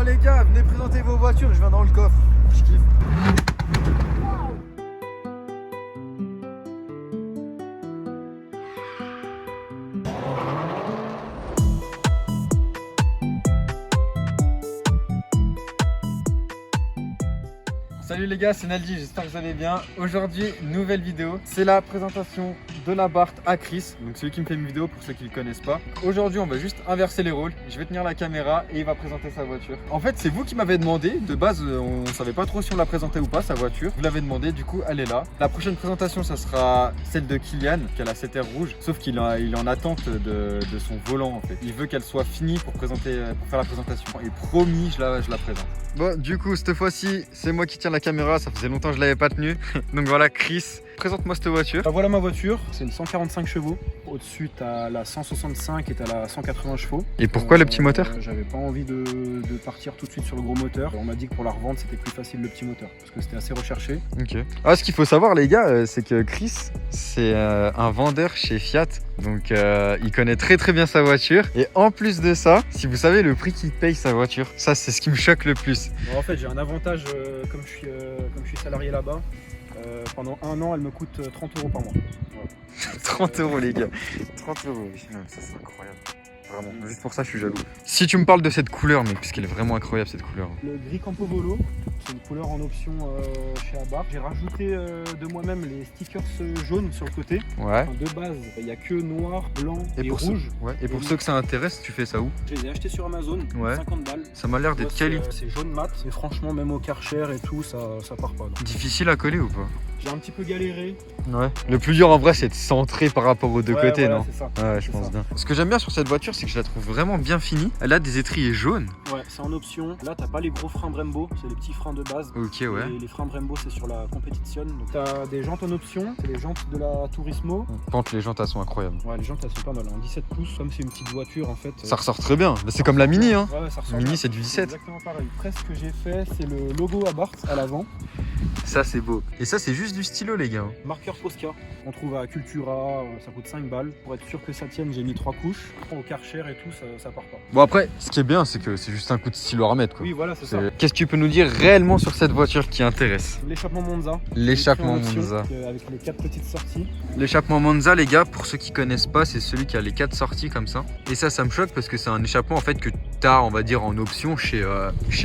les gars, venez présenter vos voitures, je viens dans le coffre. Je kiffe. Salut les gars, c'est Naldi, j'espère que vous allez bien. Aujourd'hui, nouvelle vidéo, c'est la présentation de l'Abarth à Chris, donc celui qui me fait une vidéo pour ceux qui ne le connaissent pas. Aujourd'hui, on va juste inverser les rôles, je vais tenir la caméra et il va présenter sa voiture. En fait, c'est vous qui m'avez demandé, de base, on ne savait pas trop si on la présentait ou pas, sa voiture. Vous l'avez demandé, du coup, elle est là. La prochaine présentation, ça sera celle de Kylian, qui a la 7R rouge, sauf qu'il est en attente de son volant en fait. Il veut qu'elle soit finie pour faire la présentation. Et promis, je la présente. Bon, du coup, cette fois-ci, c'est moi qui tiens la caméra, ça faisait longtemps que je l'avais pas tenue. Donc voilà, Chris, présente-moi cette voiture. Voilà ma voiture, c'est une 145 chevaux. Au-dessus, tu as la 165 et tu as la 180 chevaux. Et pourquoi le petit moteur? J'avais pas envie de partir tout de suite sur le gros moteur. On m'a dit que pour la revente, c'était plus facile le petit moteur parce que c'était assez recherché. Ok. Ah, ce qu'il faut savoir, les gars, c'est que Chris, c'est un vendeur chez Fiat. Donc il connaît très bien sa voiture. Et en plus de ça, si vous savez le prix qu'il paye sa voiture, ça c'est ce qui me choque le plus. Bon, en fait, j'ai un avantage comme je suis salarié là-bas. Pendant un an, elle me coûte 30 € par mois. Voilà. 30 € les gars. 30 €, ça c'est incroyable. Vraiment, juste pour ça je suis jaloux. Si tu me parles de cette couleur, mais puisqu'elle est vraiment incroyable cette couleur. Le gris Campovolo, c'est une couleur en option chez Abarth. J'ai rajouté de moi-même les stickers jaunes sur le côté. Ouais. Enfin, de base, il n'y a que noir, blanc et pour rouge. Et pour ceux que ça intéresse, tu fais ça où? Je les ai achetés sur Amazon, ouais. 50 balles. Ça m'a l'air d'être quali. C'est jaune mat, et franchement, même au Karcher et tout, ça part pas. Donc. Difficile à coller ou pas? J'ai un petit peu galéré. Ouais. Le plus dur en vrai, c'est de centrer par rapport aux deux côtés, voilà, non? C'est ça. Ouais, je pense bien. Ce que j'aime bien sur cette voiture, c'est que je la trouve vraiment bien finie. Elle a des étriers jaunes. Ouais, c'est en option. Là, t'as pas les gros freins Brembo, c'est les petits freins de base. Ok, ouais. Les freins Brembo, c'est sur la Competition. Donc, t'as des jantes en option, c'est les jantes de la Turismo. Pente, les jantes, elles sont incroyables. Ouais, les jantes, elles sont pas mal. En 17 pouces, comme c'est une petite voiture, en fait. Ça ressort très bien. C'est comme la Mini, hein. Ouais, ça ressort. Mini, c'est du 17. Exactement pareil. Après, ce que j'ai fait, c'est le logo Abarth à l'avant. Ça, c'est beau. Et ça, c'est juste du stylo, les gars. Marqueur Posca, on trouve à Cultura, ça coûte 5 balles. Pour être sûr que ça tienne, j'ai mis 3 couches. Au Karcher et tout, ça part pas. Bon, après, ce qui est bien, c'est que c'est juste un coup de stylo à remettre, quoi. Oui, voilà, c'est ça. Qu'est-ce que tu peux nous dire réellement sur cette voiture qui intéresse? L'échappement Monza. L'échappement Monza. Avec les 4 petites sorties. L'échappement Monza, les gars, pour ceux qui connaissent pas, c'est celui qui a les 4 sorties comme ça. Et ça me choque parce que c'est un échappement en fait que t'as, on va dire, en option chez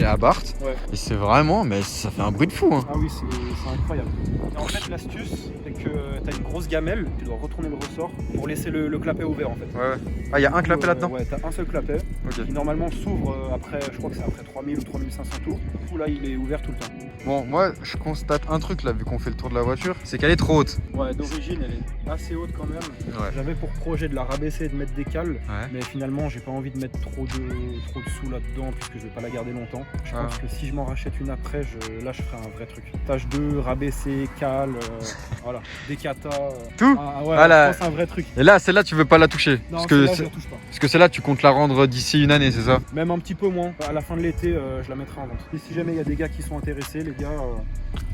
Abarth. Ouais. Et c'est vraiment, mais ça fait un bruit de fou, hein. Ah oui, c'est incroyable. Et en fait, l'astuce, c'est que t'as une grosse gamelle, tu dois retourner le ressort pour laisser le clapet ouvert en fait. Ouais. Ah, il y a un clapet là-dedans? Ouais, t'as un seul clapet Ok. qui normalement s'ouvre après, je crois que c'est après 3000 ou 3500 tours. Du coup, là, il est ouvert tout le temps. Bon, moi, je constate un truc là, vu qu'on fait le tour de la voiture, c'est qu'elle est trop haute. Ouais, d'origine, elle est assez haute quand même. Ouais. J'avais pour projet de la rabaisser et de mettre des cales, Ouais. mais finalement, j'ai pas envie de mettre trop de sous là-dedans puisque je vais pas la garder longtemps. Je pense que si je m'en rachète une après, là, je ferai un vrai truc. Tâche 2, rabaisser, cale, voilà, des kata. Tout? Ah ouais, là, je pense un vrai truc. Et là, celle-là, tu veux pas la toucher? Non, parce que je la touche pas. Parce que celle-là, tu comptes la rendre d'ici une année, c'est ça? Même un petit peu moins. À la fin de l'été, je la mettrai en vente. Et si jamais il y a des gars qui sont intéressés, les gars,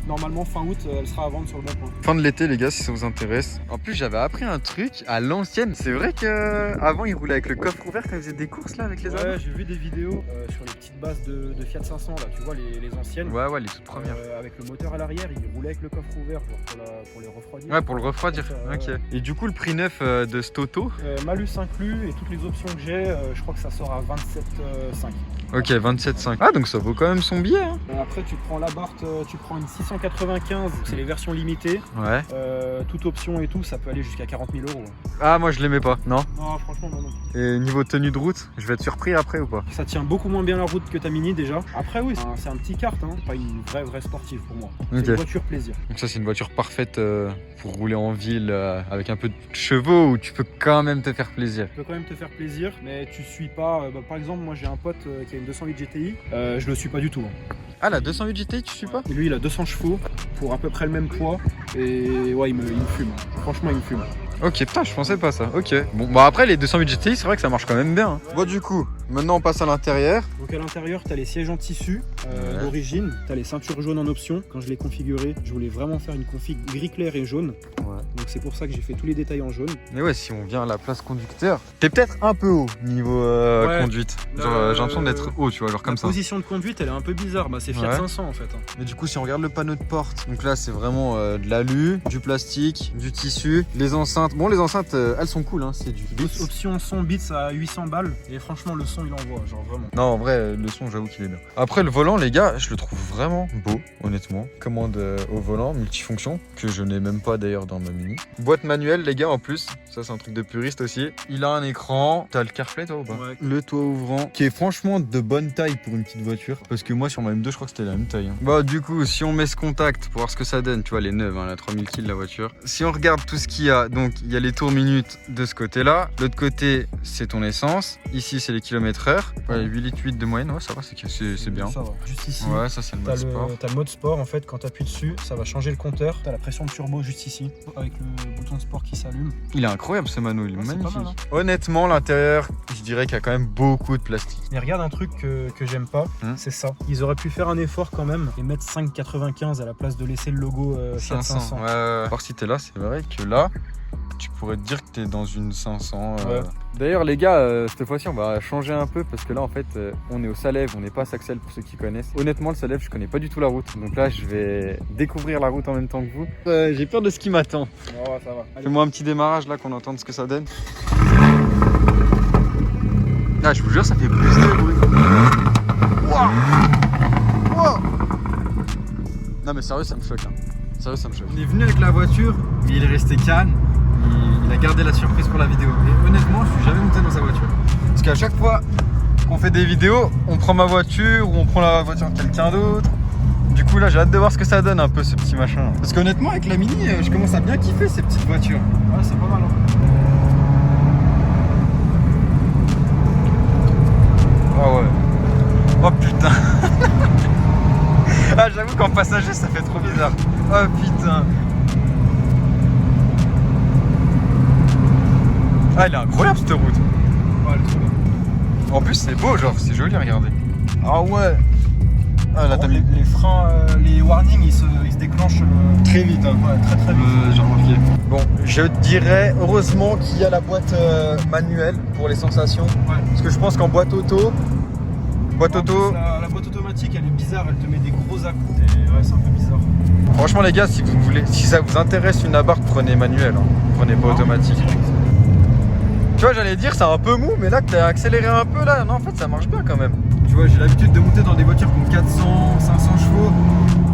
normalement fin août, elle sera à vendre sur le bon coin. Fin de l'été, les gars, si ça vous intéresse. En plus, j'avais appris un truc à l'ancienne. C'est vrai qu'avant, il roulait avec le coffre ouvert quand il faisait des courses là avec les Ouais, j'ai vu des vidéos sur les petites bases de Fiat 500 là, tu vois les anciennes. Ouais, les toutes premières. Avec le moteur à l'arrière, il roulait avec le coffre ouvert genre pour les refroidir. Ouais, pour le refroidir. Ça, ok. Et du coup, le prix neuf de cette auto? Malus inclus et toutes les options que j'ai, je crois que ça sort à 27,5. Ok, 27,5. Ah, donc ça vaut quand même son billet, hein. Après, tu prends l'Abarth, tu prends une 695, c'est les versions limitées. Ouais. Toute option et tout, ça peut aller jusqu'à 40 000 €. Ah, moi je l'aimais pas, non? Non, franchement, non. Et niveau tenue de route, je vais être surpris après ou pas? Ça tient beaucoup moins bien la route que ta Mini déjà. Après, oui, c'est un petit kart, hein. Pas une vraie sportive pour moi. C'est Ok. une voiture plaisir. Donc ça, c'est une voiture parfaite pour rouler en ville avec un peu de chevaux où tu peux quand même te faire plaisir. Tu peux quand même te faire plaisir, mais tu suis pas. Par exemple, moi j'ai un pote qui a une 208 GTI, je le suis pas du tout. Hein. Ah, la 208 GTI, tu suis pas? Et lui, il a 200 chevaux pour à peu près le même poids. Et ouais, il me fume. Franchement, il me fume. Ok, putain, je pensais pas ça. Ok. Bon, bah après, les 208 GTI, c'est vrai que ça marche quand même bien. Hein. Bon, du coup, Maintenant on passe à l'intérieur. Donc à l'intérieur, tu as les sièges en tissu Ouais. d'origine, tu as les ceintures jaunes en option. Quand je l'ai configuré, je voulais vraiment faire une config gris clair et jaune. Ouais. Donc c'est pour ça que j'ai fait tous les détails en jaune. Mais ouais, si on vient à la place conducteur, t'es peut-être un peu haut niveau Ouais. conduite. Genre, j'ai l'impression d'être haut, tu vois, genre comme La ça. position de conduite, elle est un peu bizarre. Bah, c'est Fiat Ouais. 500 en fait. Mais du coup, si on regarde le panneau de porte, donc là, c'est vraiment de l'alu, du plastique, du tissu, les enceintes. Bon, les enceintes, elles sont cool, hein, c'est du Beats. Option son Beats à 800 balles. Et franchement, le son, il envoie, genre vraiment. Non, en vrai, le son, j'avoue qu'il est bien. Après, le volant, les gars, je le trouve vraiment beau, honnêtement. Commande au volant, multifonction, que je n'ai même pas d'ailleurs dans ma Mini. Boîte manuelle, les gars, en plus. Ça, c'est un truc de puriste aussi. Il a un écran. T'as le CarPlay, toi, ou pas? Ouais. Le toit ouvrant, qui est franchement de bonne taille pour une petite voiture. Parce que moi, sur ma M2, je crois que c'était la même taille. Hein. Bah, du coup, si on met ce contact pour voir ce que ça donne, tu vois, les neuves, hein, la 3000 kg, la voiture. Si on regarde tout ce qu'il y a, donc, il y a les tours minutes de ce côté-là. L'autre côté, c'est ton essence. Ici, c'est les kilomètres/heure. Ouais, 8 litres 8 de moyenne, ouais, ça va, c'est bien. Ça va. Juste ici. Ouais, ça, c'est le mode sport. T'as le mode sport en fait, quand tu appuies dessus, ça va changer le compteur. T'as la pression de turbo juste ici, avec le bouton de sport qui s'allume. Il est incroyable ce Mano, il est Ouais, c'est magnifique. pas mal, hein. Honnêtement, l'intérieur, je dirais qu'il y a quand même beaucoup de plastique. Mais regarde un truc que j'aime pas, c'est ça. Ils auraient pu faire un effort quand même et mettre 5,95 à la place de laisser le logo Fiat 500. Ouais. Alors si t'es là, c'est vrai que là, tu pourrais te dire que t'es dans une 500. Ouais. D'ailleurs les gars, cette fois-ci on va changer un peu parce que là en fait on est au Salève, on n'est pas à Saxel pour ceux qui connaissent. Honnêtement le Salève je connais pas du tout la route, donc là je vais découvrir la route en même temps que vous. J'ai peur de ce qui m'attend. Ouais, ça va. Fais-moi un petit démarrage là qu'on entende ce que ça donne. Ah je vous jure ça fait plus de bruit. Wow. Wow. Non mais sérieux ça me choque. Hein. Sérieux ça me choque. On est venu avec la voiture, mais il est resté calme. Il a gardé la surprise pour la vidéo. Et honnêtement, je suis jamais monté dans sa voiture. Parce qu'à chaque fois qu'on fait des vidéos, on prend ma voiture ou on prend la voiture de quelqu'un d'autre. Du coup là, j'ai hâte de voir ce que ça donne un peu ce petit machin. Parce qu'honnêtement, avec la Mini, je commence à bien kiffer ces petites voitures. Ouais, c'est pas mal. Hein. Oh ouais. Oh putain. Ah j'avoue qu'en passager, ça fait trop bizarre. Oh putain. Ah, il est incroyable cette route. Ouais, elle est trop bien. En plus, c'est beau, genre, c'est joli à regarder. Ah ouais. Ah là, t'as mis les freins, les warnings, ils se déclenchent très vite. Hein. Ouais, très très vite. J'ai remarqué. Bon, je dirais heureusement qu'il y a la boîte manuelle pour les sensations. Ouais. Parce que je pense qu'en boîte auto. En plus, la boîte automatique, elle est bizarre, elle te met des gros à-coups. Et ouais, c'est un peu bizarre. Franchement, les gars, si ça vous intéresse une Abarth, prenez manuel. Hein. Prenez pas automatique. Tu vois, j'allais dire c'est un peu mou, mais là que t'as accéléré un peu là, non en fait ça marche bien quand même. Tu vois, j'ai l'habitude de monter dans des voitures qui ont 400, 500 chevaux.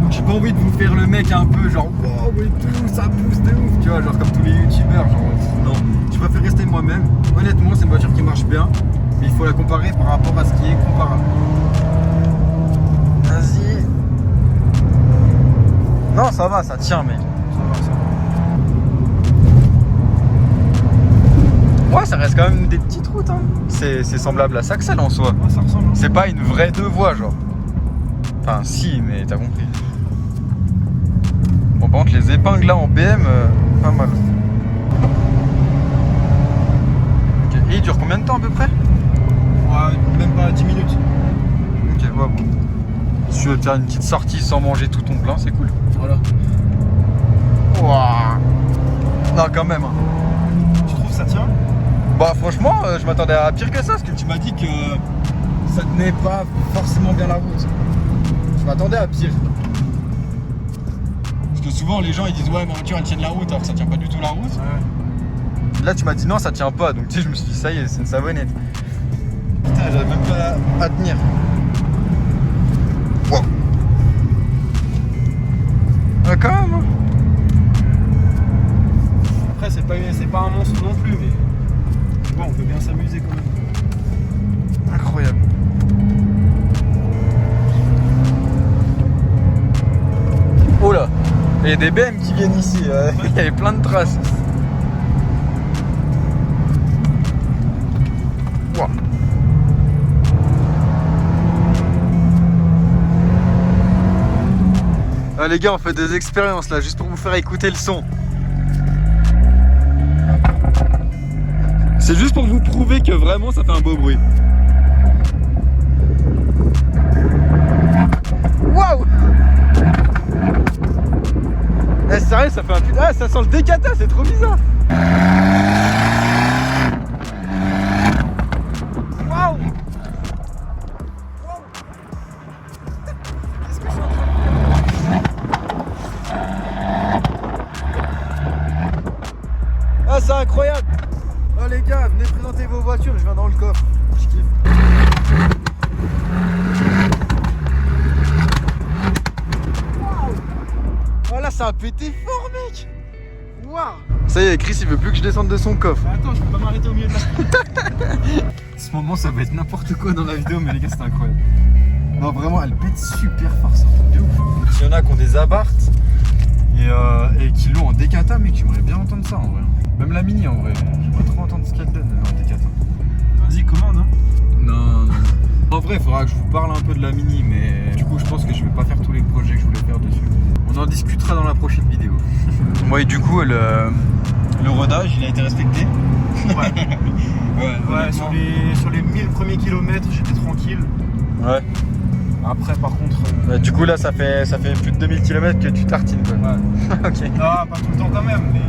Donc j'ai pas envie de vous faire le mec un peu genre wow et tout, ça pousse de ouf, tu vois, genre comme tous les youtubeurs, genre non. Je préfère rester moi-même. Honnêtement, c'est une voiture qui marche bien, mais il faut la comparer par rapport à ce qui est comparable. Vas-y. Non, ça va, ça tient, mec. Ça va. Ouais, ça reste quand même des petites routes. Hein. C'est semblable à Saxel en soi. Ouais, ça ressemble. Hein. C'est pas une vraie deux voies, genre. Enfin, si, mais t'as compris. Bon, par contre, les épingles là en BM, pas mal. Ok, et il dure combien de temps à peu près? Ouais, même pas 10 minutes. Ok, ouais, bon. Si tu veux faire une petite sortie sans manger tout ton plein, c'est cool. Voilà. Ouah. Non, quand même. Hein. Tu trouves ça tient? Bah, franchement, je m'attendais à pire que ça, parce que tu m'as dit que ça tenait pas forcément bien la route. Je m'attendais à pire. Parce que souvent, les gens ils disent ouais, ma voiture elle tient la route, alors que ça tient pas du tout la route. Ouais. Là, tu m'as dit non, ça tient pas, donc tu sais, je me suis dit ça y est, c'est une savonnette. Putain, j'avais même pas à tenir. Wow. Ah, quand même. Hein. Après, c'est pas un monstre non plus, mais bon, on peut bien s'amuser quand même. Incroyable. Oh là, il y a des BM qui viennent ici, il y avait plein de traces. Wow. Ah, les gars, on fait des expériences là, juste pour vous faire écouter le son. C'est juste pour vous prouver que vraiment ça fait un beau bruit. ouais, ça fait un putain. Ah, ça sent le décata, c'est trop bizarre. Waouh. Qu'est-ce que je suis en train de... Ah, c'est incroyable. Oh les gars, venez présenter vos voitures, je viens dans le coffre. Je kiffe. Oh là, ça a pété fort, mec. Waouh. Ça y est, Chris, il veut plus que je descende de son coffre. Attends, je peux pas m'arrêter au milieu de la... Ce moment, ça va être n'importe quoi dans la vidéo, mais les gars, c'est incroyable. Non, vraiment, elle pète super fort, c'est un truc de ouf. Il y en a qui ont des abarth et qui l'ont en décata, mec, j'aimerais bien entendre ça en vrai. Même la mini en vrai, j'aimerais trop entendre ce qu'elle donne en décata. Vas-y, commande, hein. Non. En vrai, il faudra que je vous parle un peu de la mini, mais du coup, je pense que je vais pas faire tous les projets que je voulais faire dessus. On en discutera dans la prochaine vidéo. Moi, du coup, le rodage, il a été respecté. Ouais, sur les 1000 premiers kilomètres, j'étais tranquille. Ouais. Après, par contre... Du coup, là, ça fait plus de 2000 km que tu tartines, quoi. Ouais. Ok. Ah, pas tout le temps quand même, mais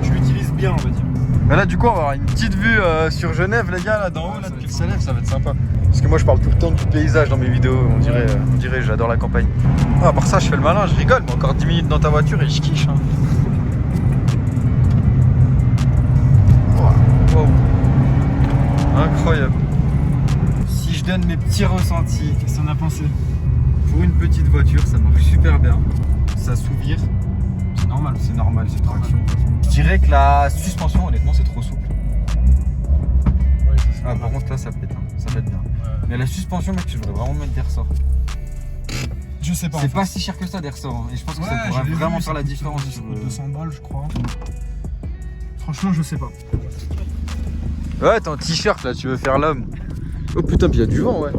je l'utilise bien, on va dire. Mais là, du coup, on va avoir une petite vue sur Genève, les gars, là, d'en haut, là, depuis le Salève, ça va être sympa. Parce que moi, je parle tout le temps du paysage dans mes vidéos, on dirait j'adore la campagne. Ah, à part ça, je fais le malin, je rigole, mais encore 10 minutes dans ta voiture et je quiche. Hein. Wow. Incroyable. Si je donne mes petits ressentis, Qu'est-ce que t'en as pensé? pour une petite voiture, ça marche super bien. Ça s'ouvre. C'est normal. C'est normal, c'est traction. Je dirais que la suspension, honnêtement, c'est trop souple. Ouais, Ah, par contre, là, ça pète, hein. Ça pète bien. Mais la suspension, mec, tu devrais vraiment mettre des ressorts. Je sais pas. C'est pas si cher que ça, des ressorts. Hein. Et je pense que ça pourrait vraiment faire la différence. Ça coûte 200 balles, je crois. Franchement, je sais pas. Ouais, t'es en t-shirt là, tu veux faire l'homme. Oh putain, puis il y a du vent, ouais.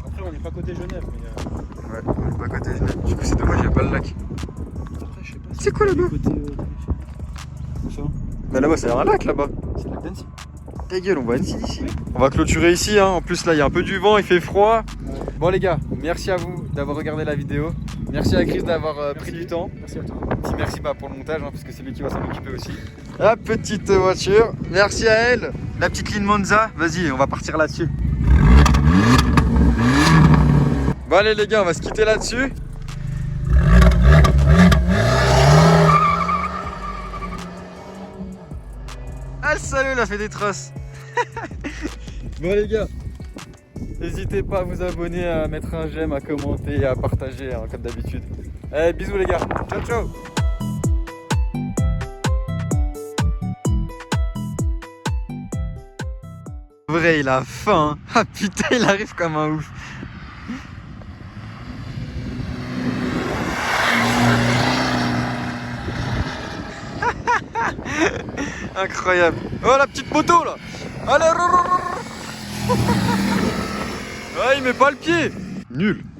Après, on n'est pas côté Genève, mais... Ouais, on est pas à côté. Du coup, c'est dommage, il y a pas le lac. Après, je sais pas. C'est quoi là-bas? Côté... ça. Bah là-bas, c'est un lac là-bas. C'est la Dancy. Ta gueule, on voit Annecy d'ici. On va clôturer ici, hein. En plus, là, il y a un peu du vent, il fait froid. Bon, les gars, merci à vous d'avoir regardé la vidéo. Merci à Chris d'avoir pris du temps. Merci à toi. Petit merci pour le montage, hein, parce que c'est lui qui va s'en occuper aussi. La petite voiture, merci à elle. La petite ligne Monza, vas-y, on va partir là-dessus. Bon allez les gars, on va se quitter là-dessus. Ah le salaud, il a fait des trosses. Bon les gars, n'hésitez pas à vous abonner, à mettre un j'aime, à commenter et à partager, hein, comme d'habitude. Allez, bisous les gars, ciao ciao. Vrai, il a faim. Ah putain, il arrive comme un ouf. Incroyable. Oh la petite moto là. Allez. Ah, il met pas le pied. Nul.